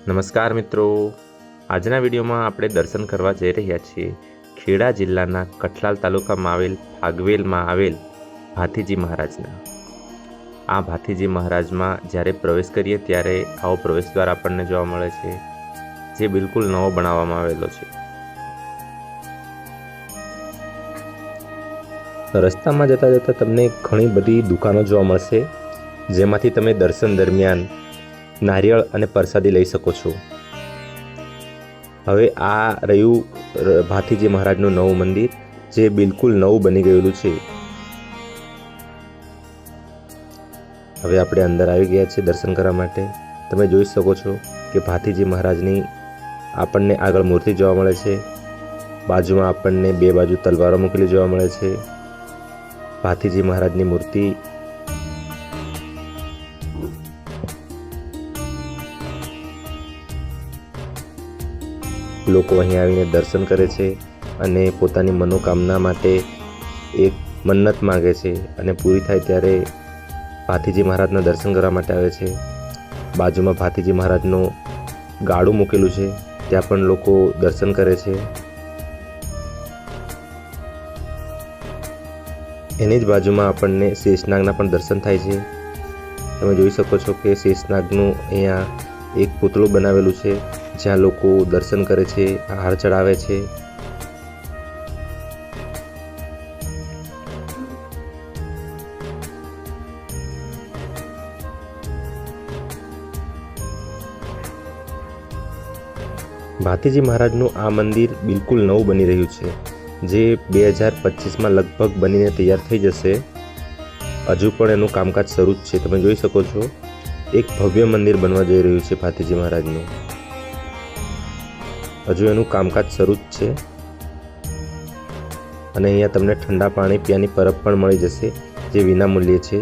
નમસ્કાર મિત્રો, આજના વિડીયોમાં આપણે દર્શન કરવા જઈ રહ્યા છીએ ખેડા જિલ્લાના કઠલાલ તાલુકામાં આવેલ ફાગવેલમાં આવેલ ભાથીજી મહારાજના. આ ભાથીજી મહારાજમાં જ્યારે પ્રવેશ કરીએ ત્યારે આવો પ્રવેશદ્વાર આપણને જોવા મળે છે, જે બિલકુલ નવો બનાવવામાં આવેલો છે. રસ્તામાં જતાં જતાં તમને ઘણી બધી દુકાનો જોવા મળશે, જેમાંથી તમે દર્શન દરમિયાન નારિયેળ અને પ્રસાદી લઈ શકો છો. હવે આ રહ્યું ભાથીજી મહારાજનું નવું મંદિર, જે બિલકુલ નવું બની ગયેલું છે. હવે આપણે અંદર આવી ગયા છીએ દર્શન કરવા માટે. તમે જોઈ શકો છો કે ભાથીજી મહારાજની આપણને આગળ મૂર્તિ જોવા મળે છે. બાજુમાં આપણને બે બાજુ તલવારો મૂકેલી જોવા મળે છે. ભાથીજી મહારાજની મૂર્તિ લોકો અહીં આવીને દર્શન કરે છે અને પોતાની મનોકામના માટે એક મન્નત માગે છે અને પૂરી થાય ત્યારે ભાથીજી મહારાજના દર્શન કરવા માટે આવે છે. બાજુમાં ભાથીજી મહારાજનું ગાડું મૂકેલું છે, ત્યાં પણ લોકો દર્શન કરે છે. એની જ બાજુમાં આપણને શેષનાગના પણ દર્શન થાય છે. તમે જોઈ શકો છો કે શેષનાગનું અહીંયા એક પૂતળું બનાવેલું છે, જ્યાં લોકો દર્શન કરે છે, હાર ચડાવે છે. ભાથીજી મહારાજનું આ મંદિર બિલકુલ નવું બની રહ્યું છે, જે 2025માં લગભગ બનીને તૈયાર થઈ જશે. હજુ પણ એનું કામકાજ શરૂ જ છે. તમે જોઈ શકો છો એક ભવ્ય મંદિર બનવા જઈ રહ્યું છે ભાથીજી મહારાજનું. હજુ એનું કામકાજ શરૂ જ છે. અને અહીંયા તમને ઠંડા પાણી પીવાની પરબ પણ મળી જશે, જે વિના મૂલ્યે છે.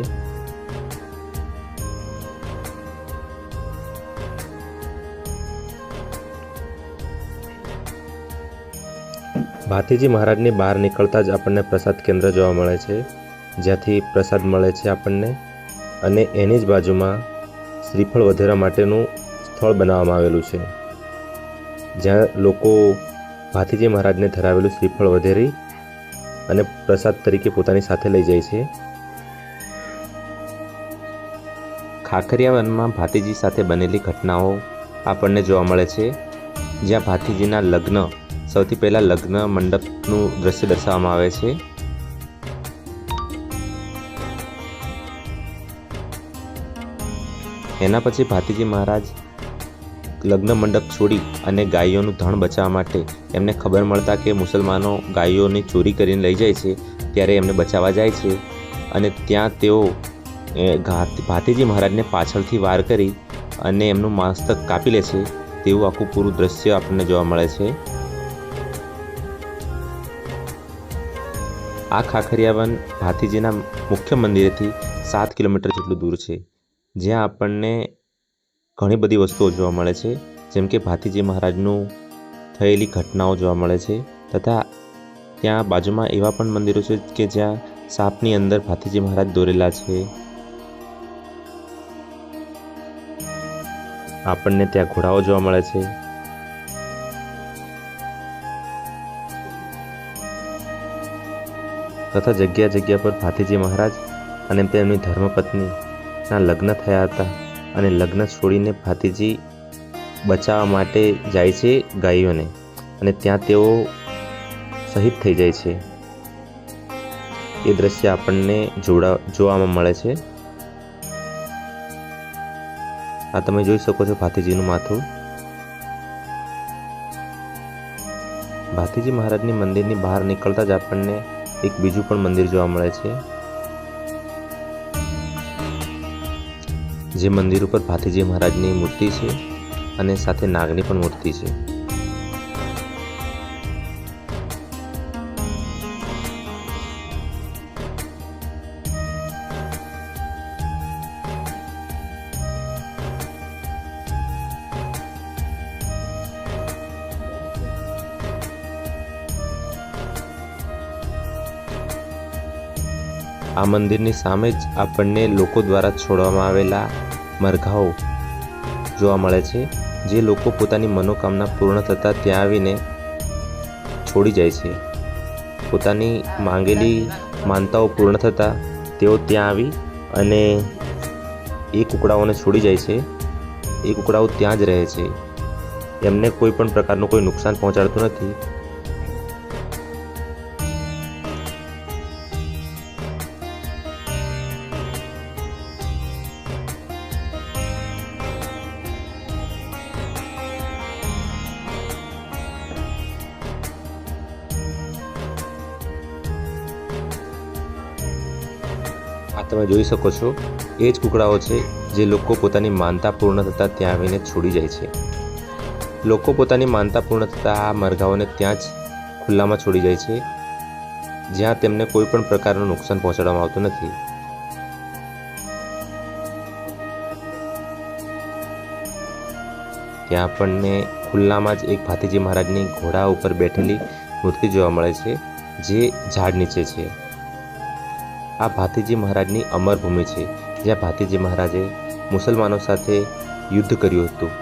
ભાથીજી મહારાજની બહાર નીકળતા જ આપણને પ્રસાદ કેન્દ્ર જોવા મળે છે, જ્યાંથી પ્રસાદ મળે છે આપણને. અને એની જ બાજુમાં શ્રીફળ વધેરા માટેનું સ્થળ બનાવવામાં આવેલું છે, જ્યાં લોકો ભાથીજી મહારાજને ધરાવેલું શ્રીફળ વધેરી અને પ્રસાદ તરીકે પોતાની સાથે લઈ જાય છે. ખાખરિયા વનમાં ભાથીજી સાથે બનેલી ઘટનાઓ આપણને જોવા મળે છે, જ્યાં ભાથીજીના લગ્ન, સૌથી પહેલાં લગ્ન મંડપનું દ્રશ્ય દર્શાવવામાં આવે છે. એના પછી ભાથીજી મહારાજ લગ્ન મંડપ છોડી અને ગાયોનું ધણ બચાવવા માટે એમને ખબર મળતા કે મુસલમાનો ગાયોની ચોરી કરીને લઈ જાય છે, ત્યારે એમને બચાવવા જાય છે. અને ત્યાં તેઓ ભાથીજી મહારાજને પાછળથી વાર કરી અને એમનું મસ્તક કાપી લે છે. તેવું આખું પૂરું દ્રશ્ય આપણને જોવા મળે છે. આ ખાખરિયા વન ભાથીજીના મુખ્ય મંદિરેથી 7 કિલોમીટર જેટલું દૂર છે, જ્યાં આપણને ઘણી બધી વસ્તુઓ જોવા મળે છે, જેમ કે ભાથીજી મહારાજનું થયેલી ઘટનાઓ જોવા મળે છે. તથા ત્યાં બાજુમાં એવા પણ મંદિરો છે કે જ્યાં સાપની અંદર ભાથીજી મહારાજ દોરેલા છે. આપણને ત્યાં ઘોડાઓ જોવા મળે છે. તથા જગ્યા જગ્યા પર ભાથીજી મહારાજ અને તેમની ધર્મપત્નીના લગ્ન થયા હતા, અને લગ્ન છોડીને ભાથીજી બચાવવા માટે જાય છે ગાયોને, અને ત્યાં તેઓ શહીદ થઈ જાય છે. એ દ્રશ્ય આપણને જોવામાં મળે છે. આ તમે જોઈ શકો છો ભાથીજીનું માથું. ભાથીજી મહારાજની મંદિરની બહાર નીકળતા જ આપણને એક બીજું પણ મંદિર જોવા મળે છે, જે મંદિર ઉપર ભાથીજી મહારાજની મૂર્તિ છે અને સાથે નાગની પણ મૂર્તિ છે. આ મંદિરની સામે જ આપણને લોકો દ્વારા છોડવામાં આવેલા મરઘાઓ જોવા મળે છે, જે લોકો પોતાની મનોકામના પૂર્ણ થતાં ત્યાં આવીને છોડી જાય છે. પોતાની માંગેલી માનતાઓ પૂર્ણ થતાં તેઓ ત્યાં આવી અને એ કુકડાઓને છોડી જાય છે. એ કુકડાઓ ત્યાં જ રહે છે. એમને કોઈ પણ પ્રકારનું કોઈ નુકસાન પહોંચાડતું નથી. આ તમે જોઈ શકો છો, એ જ કુકડાઓ છે જે લોકો પોતાની માનતા પૂર્ણ થતાં ત્યાં આવીને છોડી જાય છે. લોકો પોતાની માનતા પૂર્ણ થતાં આ મરઘાઓને ત્યાં જ ખુલ્લામાં છોડી જાય છે, જ્યાં તેમને કોઈ પણ પ્રકારનું નુકસાન પહોંચાડવામાં આવતું નથી. ત્યાં આપણને ખુલ્લામાં જ એક ભાતીજી મહારાજની ઘોડા ઉપર બેઠેલી મૂર્તિ જોવા મળે છે, જે ઝાડ નીચે છે. આ ભાતીજી મહારાજની અમરભૂમિ છે, જ્યાં ભાતીજી મહારાજે મુસલમાનો સાથે યુદ્ધ કર્યું હતું.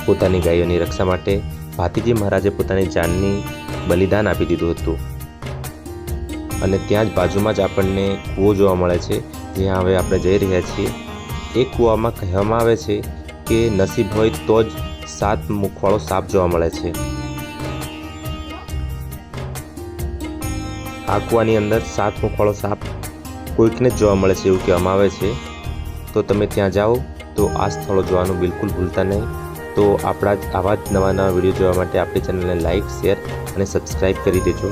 પોતાની ગાયોની રક્ષા માટે ભાતીજી મહારાજે પોતાની જાનની બલિદાન આપી દીધું હતું. અને ત્યાં જ બાજુમાં જ આપણને કૂવો જોવા મળે છે, જ્યાં હવે આપણે જઈ રહ્યા છીએ. એ કૂવામાં કહેવામાં આવે છે કે નસીબ હોય તો જ 7 મુખવાળો સાપ જોવા મળે છે. આ કૂવાની અંદર 7 મુખવાળો સાપ કોઈકને જ જોવા મળે છે એવું કહેવામાં આવે છે. તો તમે ત્યાં જાઓ તો આ સ્થળો જોવાનું બિલકુલ ભૂલતા નહીં. તો આપણા જ આવા જ નવા વિડીયો જોવા માટે આપણી ચેનલને લાઇક, શેર અને સબસ્ક્રાઈબ કરી દેજો.